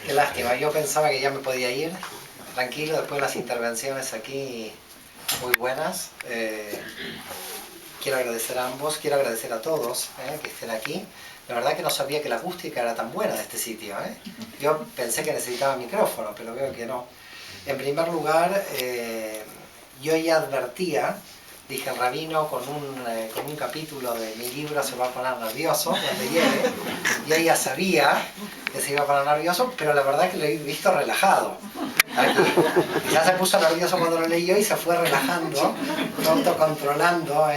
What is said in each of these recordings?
Qué lástima, yo pensaba que ya me podía ir tranquilo después de las intervenciones aquí muy buenas. Quiero agradecer a ambos, quiero agradecer a todos que estén aquí. La verdad que no sabía que la acústica era tan buena de este sitio. Yo pensé que necesitaba micrófono, pero veo que no. En primer lugar, yo ya advertía, dije, el rabino con un capítulo de mi libro se va a poner nervioso cuando llegue. Yo ya sabía que se iba a poner nervioso, pero la verdad que lo he visto relajado. Aquí. Ya se puso nervioso cuando lo leyó y se fue relajando, autocontrolando.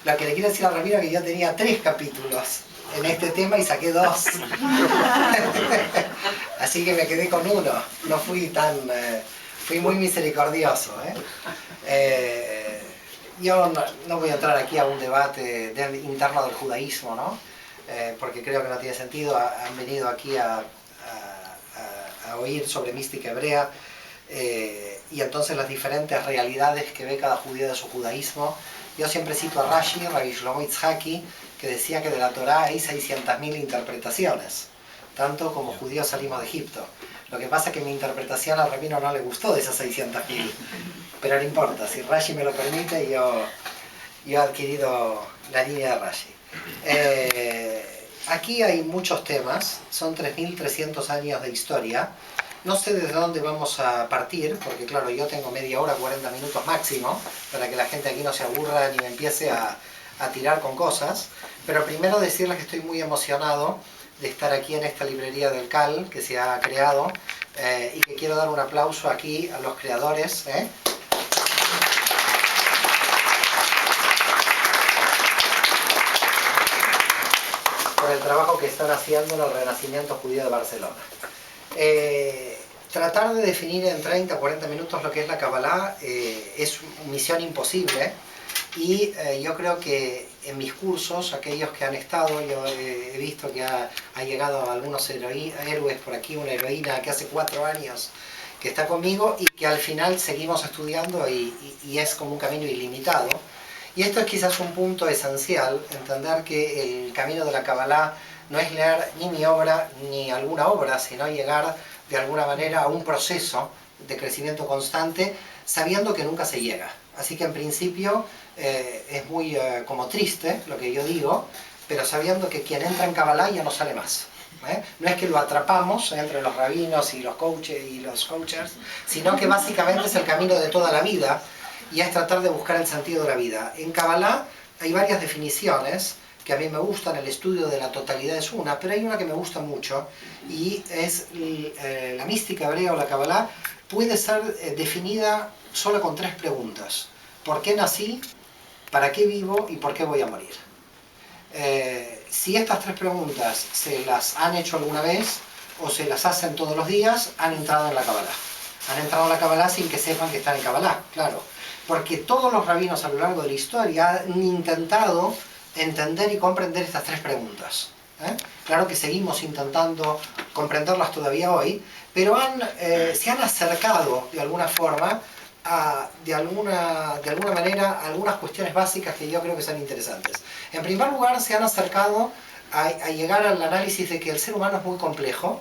Lo que le quiero decir al rabino es que yo tenía 3 capítulos en este tema y saqué 2. Así que me quedé con 1. No fui tan... fui muy misericordioso. Yo no voy a entrar aquí a un debate interno del judaísmo, ¿no? Porque creo que no tiene sentido. Han venido aquí a oír sobre mística hebrea y entonces las diferentes realidades que ve cada judío de su judaísmo. Yo siempre cito a Rashi, Rabbi Shlomo Yitzhaki, que decía que de la Torá hay 600.000 interpretaciones, tanto como judíos salimos de Egipto. Lo que pasa es que mi interpretación al rabino no le gustó de esas 600.000, pero no importa, si Rashi me lo permite, yo he adquirido la línea de Rashi. Aquí hay muchos temas, son 3.300 años de historia. No sé desde dónde vamos a partir, porque claro, yo tengo media hora, 40 minutos máximo, para que la gente aquí no se aburra ni me empiece a tirar con cosas. Pero primero decirles que estoy muy emocionado de estar aquí en esta librería del CAL que se ha creado y que quiero dar un aplauso aquí a los creadores. Por el trabajo que están haciendo en el Renacimiento Judío de Barcelona. Tratar de definir en 30 o 40 minutos lo que es la Kabbalah es misión imposible y yo creo que en mis cursos, aquellos que han estado, yo he visto que ha llegado algunos héroes por aquí, una heroína que hace 4 años que está conmigo y que al final seguimos estudiando y es como un camino ilimitado. Y esto es quizás un punto esencial, entender que el camino de la Kabbalah no es leer ni mi obra ni alguna obra, sino llegar de alguna manera a un proceso de crecimiento constante, sabiendo que nunca se llega. Así que en principio es muy como triste lo que yo digo, pero sabiendo que quien entra en Kabbalah ya no sale más. No es que lo atrapamos entre los rabinos y los coaches, sino que básicamente es el camino de toda la vida y es tratar de buscar el sentido de la vida. En Kabbalah hay varias definiciones que a mí me gustan, el estudio de la totalidad es una, pero hay una que me gusta mucho y es la mística hebrea o la Kabbalah puede ser definida solo con 3 preguntas. ¿Por qué nací? ¿Para qué vivo? ¿Y por qué voy a morir? Si estas 3 preguntas se las han hecho alguna vez o se las hacen todos los días, han entrado en la Kabbalah. Han entrado en la Kabbalah sin que sepan que están en Kabbalah, claro. Porque todos los rabinos a lo largo de la historia han intentado entender y comprender estas 3 preguntas. Claro que seguimos intentando comprenderlas todavía hoy, pero se han acercado de alguna forma de alguna manera a algunas cuestiones básicas que yo creo que son interesantes. En primer lugar, se han acercado a llegar al análisis de que el ser humano es muy complejo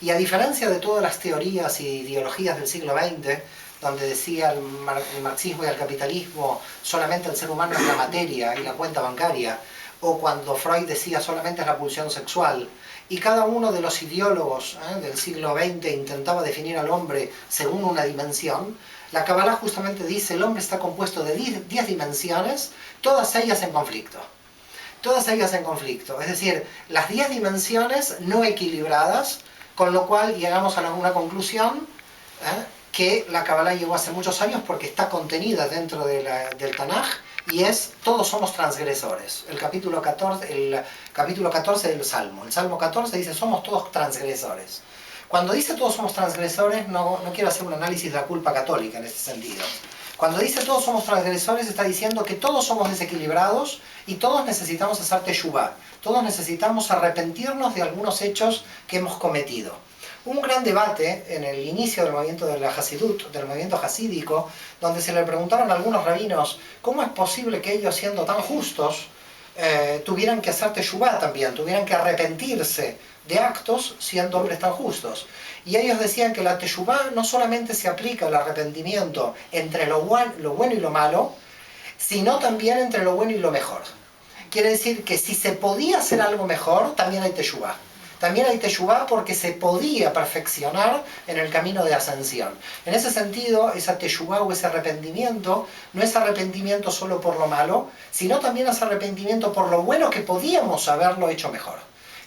y a diferencia de todas las teorías y ideologías del siglo XX, donde decía el marxismo y el capitalismo, solamente el ser humano es la materia y la cuenta bancaria, o cuando Freud decía solamente es la pulsión sexual, y cada uno de los ideólogos del siglo XX intentaba definir al hombre según una dimensión, la Kabbalah justamente dice el hombre está compuesto de 10 dimensiones, todas ellas en conflicto. Todas ellas en conflicto, es decir, las 10 dimensiones no equilibradas, con lo cual llegamos a una conclusión que la Kabbalah llegó hace muchos años porque está contenida dentro del Tanaj y es todos somos transgresores. El capítulo 14 del Salmo. El Salmo 14 dice somos todos transgresores. Cuando dice todos somos transgresores no quiero hacer un análisis de la culpa católica en este sentido. Cuando dice todos somos transgresores está diciendo que todos somos desequilibrados y todos necesitamos hacer teshuvah. Todos necesitamos arrepentirnos de algunos hechos que hemos cometido. Hubo un gran debate en el inicio del movimiento de la Hasidut, del movimiento hasídico, donde se le preguntaron a algunos rabinos cómo es posible que ellos, siendo tan justos, tuvieran que hacer teshuvah también, tuvieran que arrepentirse de actos siendo hombres tan justos. Y ellos decían que la teshuvá no solamente se aplica al arrepentimiento entre lo bueno y lo malo, sino también entre lo bueno y lo mejor. Quiere decir que si se podía hacer algo mejor, también hay teshuvá. También hay teshuvá porque se podía perfeccionar en el camino de ascensión. En ese sentido, esa teshuvá o ese arrepentimiento no es arrepentimiento solo por lo malo, sino también es arrepentimiento por lo bueno que podíamos haberlo hecho mejor.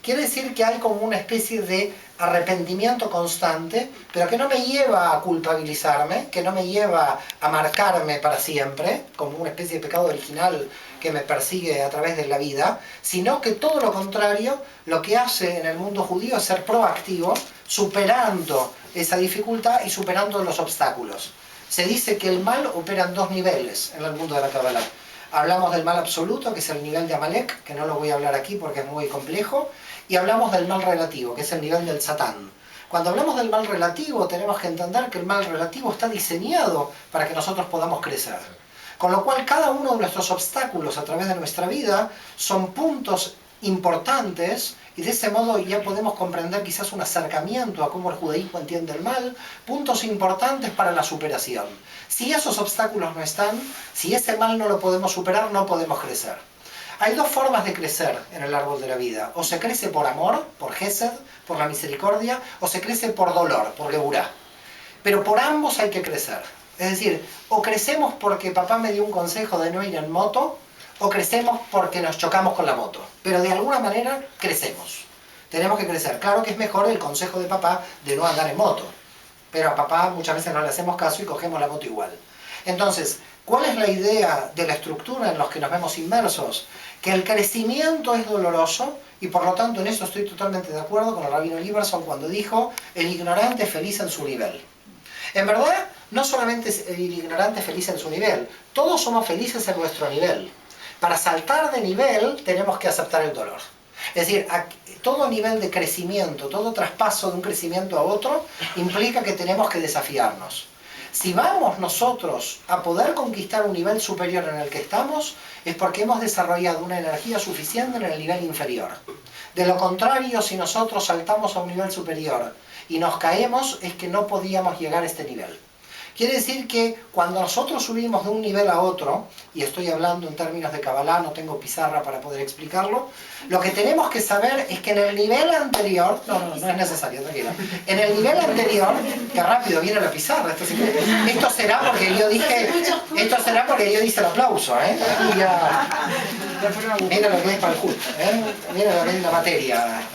Quiere decir que hay como una especie de arrepentimiento constante, pero que no me lleva a culpabilizarme, que no me lleva a marcarme para siempre, como una especie de pecado original que me persigue a través de la vida, sino que todo lo contrario, lo que hace en el mundo judío es ser proactivo, superando esa dificultad y superando los obstáculos. Se dice que el mal opera en dos niveles en el mundo de la Kabbalah. Hablamos del mal absoluto, que es el nivel de Amalek, que no lo voy a hablar aquí porque es muy complejo, y hablamos del mal relativo, que es el nivel del Satán. Cuando hablamos del mal relativo, tenemos que entender que el mal relativo está diseñado para que nosotros podamos crecer. Con lo cual, cada uno de nuestros obstáculos a través de nuestra vida son puntos importantes, y de ese modo ya podemos comprender quizás un acercamiento a cómo el judaísmo entiende el mal, puntos importantes para la superación. Si esos obstáculos no están, si ese mal no lo podemos superar, no podemos crecer. Hay dos formas de crecer en el árbol de la vida. O se crece por amor, por Gesed, por la misericordia, o se crece por dolor, por Geburá. Pero por ambos hay que crecer. Es decir, o crecemos porque papá me dio un consejo de no ir en moto, o crecemos porque nos chocamos con la moto. Pero de alguna manera crecemos. Tenemos que crecer. Claro que es mejor el consejo de papá de no andar en moto. Pero a papá muchas veces no le hacemos caso y cogemos la moto igual. Entonces, ¿cuál es la idea de la estructura en la que nos vemos inmersos? Que el crecimiento es doloroso, y por lo tanto en eso estoy totalmente de acuerdo con el rabino Liberson cuando dijo: el ignorante es feliz en su nivel. En verdad, no solamente es el ignorante feliz en su nivel, todos somos felices en nuestro nivel. Para saltar de nivel tenemos que aceptar el dolor. Es decir, todo nivel de crecimiento, todo traspaso de un crecimiento a otro, implica que tenemos que desafiarnos. Si vamos nosotros a poder conquistar un nivel superior en el que estamos, es porque hemos desarrollado una energía suficiente en el nivel inferior. De lo contrario, si nosotros saltamos a un nivel superior y nos caemos, es que no podíamos llegar a este nivel. Quiere decir que cuando nosotros subimos de un nivel a otro, y estoy hablando en términos de Kabbalah, no tengo pizarra para poder explicarlo, lo que tenemos que saber es que en el nivel anterior, no es necesario, tranquila, en el nivel anterior, que rápido viene la pizarra, esto será porque yo dije, el aplauso, y ya, mira lo que es para el culto, mira lo que es la materia,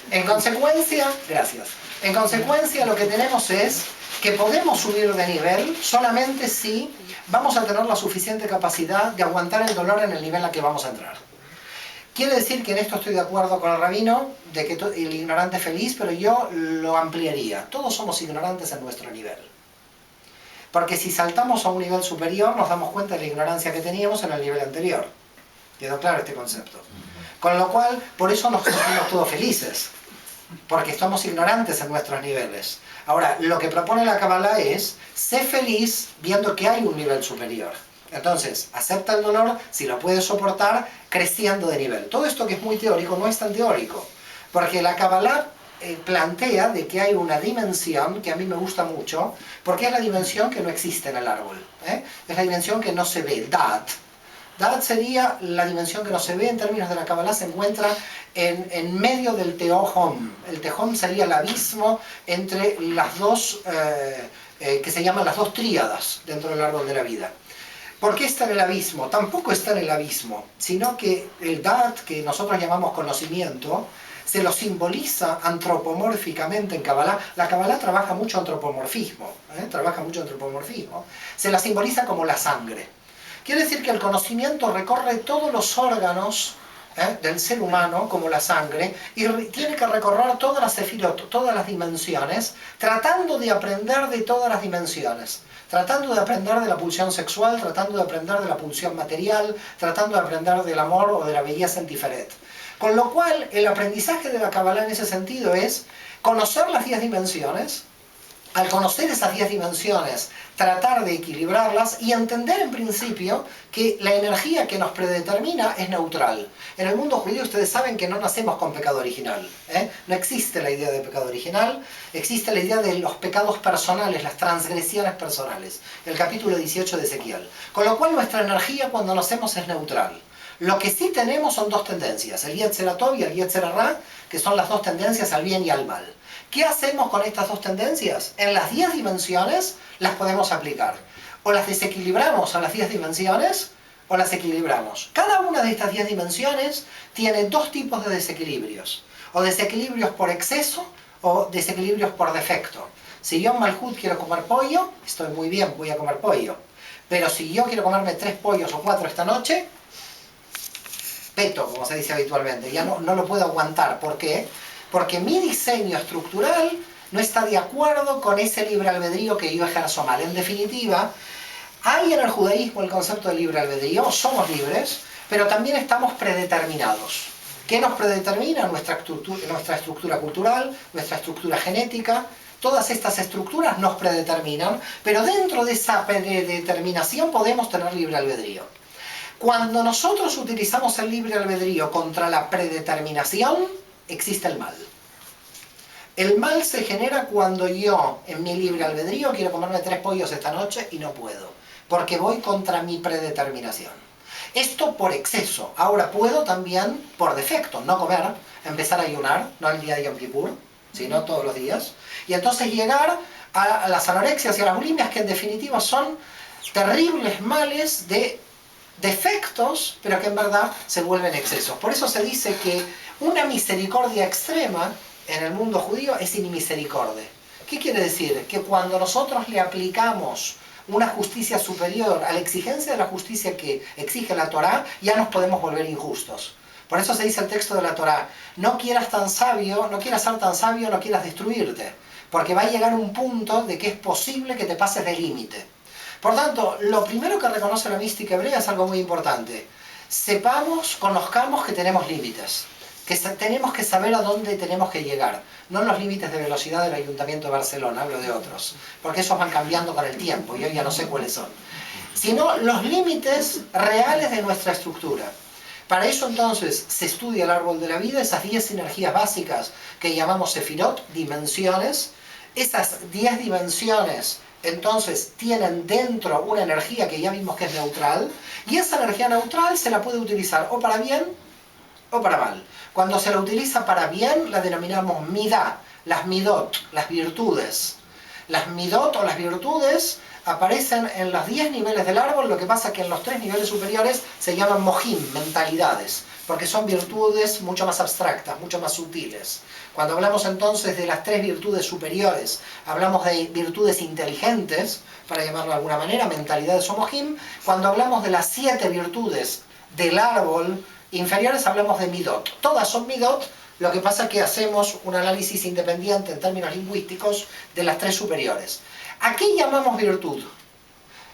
en consecuencia, gracias, en consecuencia lo que tenemos es que podemos subir de nivel solamente si vamos a tener la suficiente capacidad de aguantar el dolor en el nivel al que vamos a entrar. Quiere decir que en esto estoy de acuerdo con el rabino, de que el ignorante es feliz, pero yo lo ampliaría. Todos somos ignorantes en nuestro nivel. Porque si saltamos a un nivel superior, nos damos cuenta de la ignorancia que teníamos en el nivel anterior. ¿Quedó claro este concepto? Con lo cual, por eso nos sentimos todos felices. Porque estamos ignorantes en nuestros niveles. Ahora, lo que propone la Kabbalah es: sé feliz viendo que hay un nivel superior. Entonces, acepta el dolor, si lo puedes soportar, creciendo de nivel. Todo esto que es muy teórico no es tan teórico, porque la Kabbalah plantea de que hay una dimensión que a mí me gusta mucho, porque es la dimensión que no existe en el árbol. Es la dimensión que no se ve, Dat. Dat sería la dimensión que no se ve, en términos de la Kabbalah se encuentra en medio del Teohom. El Teohom sería el abismo entre las dos, que se llaman las dos tríadas dentro del árbol de la vida. ¿Por qué está en el abismo? Tampoco está en el abismo, sino que el Dat, que nosotros llamamos conocimiento, se lo simboliza antropomórficamente en Kabbalah. La Kabbalah trabaja mucho antropomorfismo, se la simboliza como la sangre. Quiere decir que el conocimiento recorre todos los órganos del ser humano, como la sangre, y tiene que recorrer todas las sefirot, todas las dimensiones, tratando de aprender de todas las dimensiones. Tratando de aprender de la pulsión sexual, tratando de aprender de la pulsión material, tratando de aprender del amor o de la belleza en Tiferet. Con lo cual, el aprendizaje de la Kabbalah en ese sentido es conocer las 10 dimensiones, Al conocer esas 10 dimensiones, tratar de equilibrarlas y entender en principio que la energía que nos predetermina es neutral. En el mundo judío ustedes saben que no nacemos con pecado original. No existe la idea de pecado original, existe la idea de los pecados personales, las transgresiones personales. El capítulo 18 de Ezequiel. Con lo cual nuestra energía cuando nacemos es neutral. Lo que sí tenemos son dos tendencias, el Yetzer Tov y el Yetzer Ra, que son las dos tendencias al bien y al mal. ¿Qué hacemos con estas dos tendencias? En las 10 dimensiones las podemos aplicar. O las desequilibramos a las 10 dimensiones, o las equilibramos. Cada una de estas 10 dimensiones tiene dos tipos de desequilibrios. O desequilibrios por exceso, o desequilibrios por defecto. Si yo en Malhut quiero comer pollo, estoy muy bien, voy a comer pollo. Pero si yo quiero comerme 3 pollos o 4 esta noche, peto, como se dice habitualmente, ya no lo puedo aguantar. ¿Por qué? Porque mi diseño estructural no está de acuerdo con ese libre albedrío que yo ejerzo mal. En definitiva, hay en el judaísmo el concepto de libre albedrío, somos libres, pero también estamos predeterminados. ¿Qué nos predetermina? Nuestra estructura cultural, nuestra estructura genética. Todas estas estructuras nos predeterminan, pero dentro de esa predeterminación podemos tener libre albedrío. Cuando nosotros utilizamos el libre albedrío contra la predeterminación, existe el mal. El mal se genera cuando yo, en mi libre albedrío, quiero comerme 3 pollos esta noche y no puedo, porque voy contra mi predeterminación. Esto por exceso. Ahora puedo también, por defecto, no comer, empezar a ayunar, no el día de Yom Kippur, sino todos los días, y entonces llegar a las anorexias y a las bulimias, que en definitiva son terribles males de defectos, pero que en verdad se vuelven excesos. Por eso se dice que una misericordia extrema en el mundo judío es inmisericordia. ¿Qué quiere decir? Que cuando nosotros le aplicamos una justicia superior a la exigencia de la justicia que exige la Torá, ya nos podemos volver injustos. Por eso se dice el texto de la Torá, no quieras ser tan sabio, no quieras destruirte, porque va a llegar un punto de que es posible que te pases de límite. Por tanto, lo primero que reconoce la mística hebrea es algo muy importante. Conozcamos que tenemos límites, que tenemos que saber a dónde tenemos que llegar. No los límites de velocidad del Ayuntamiento de Barcelona, hablo de otros, porque esos van cambiando con el tiempo, yo ya no sé cuáles son. Sino los límites reales de nuestra estructura. Para eso entonces se estudia el árbol de la vida, esas 10 energías básicas que llamamos sefirot, dimensiones. Esas 10 dimensiones entonces tienen dentro una energía que ya vimos que es neutral, y esa energía neutral se la puede utilizar o para bien o para mal. Cuando se la utiliza para bien la denominamos midá, las midot, las virtudes. Las midot o las virtudes aparecen en los 10 niveles del árbol, lo que pasa es que en los 3 niveles superiores se llaman mohim, mentalidades, porque son virtudes mucho más abstractas, mucho más sutiles. Cuando hablamos entonces de las 3 virtudes superiores, hablamos de virtudes inteligentes, para llamarlo de alguna manera, mentalidades o mohim. Cuando hablamos de las 7 virtudes del árbol inferiores, hablamos de midot. Todas son midot, lo que pasa es que hacemos un análisis independiente en términos lingüísticos de las 3 superiores. ¿A qué llamamos virtud?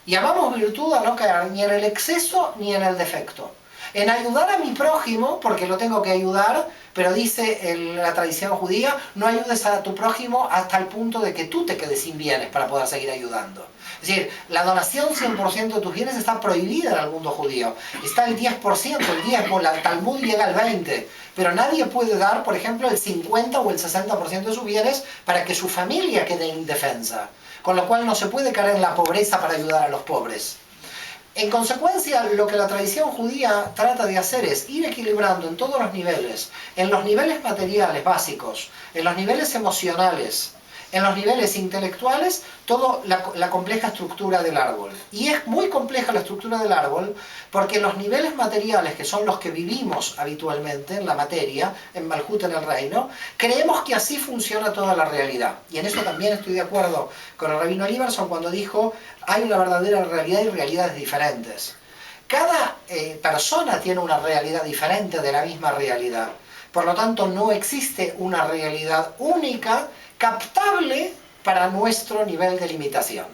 Llamamos virtud a no caer ni en el exceso ni en el defecto. En ayudar a mi prójimo, porque lo tengo que ayudar, pero dice la tradición judía, no ayudes a tu prójimo hasta el punto de que tú te quedes sin bienes para poder seguir ayudando. Es decir, la donación 100% de tus bienes está prohibida en el mundo judío. Está el 10%, el 10%, el Talmud llega al 20%, pero nadie puede dar, por ejemplo, el 50 o el 60% de sus bienes para que su familia quede indefensa. Con lo cual no se puede caer en la pobreza para ayudar a los pobres. En consecuencia, lo que la tradición judía trata de hacer es ir equilibrando en todos los niveles, en los niveles materiales básicos, en los niveles emocionales, en los niveles intelectuales, toda la compleja estructura del árbol. Y es muy compleja la estructura del árbol porque los niveles materiales, que son los que vivimos habitualmente en la materia, en Malhut, en el reino, creemos que así funciona toda la realidad. Y en eso también estoy de acuerdo con el rabino Liberson cuando dijo, hay una verdadera realidad y realidades diferentes. Cada persona tiene una realidad diferente de la misma realidad. Por lo tanto, no existe una realidad única captable para nuestro nivel de limitación.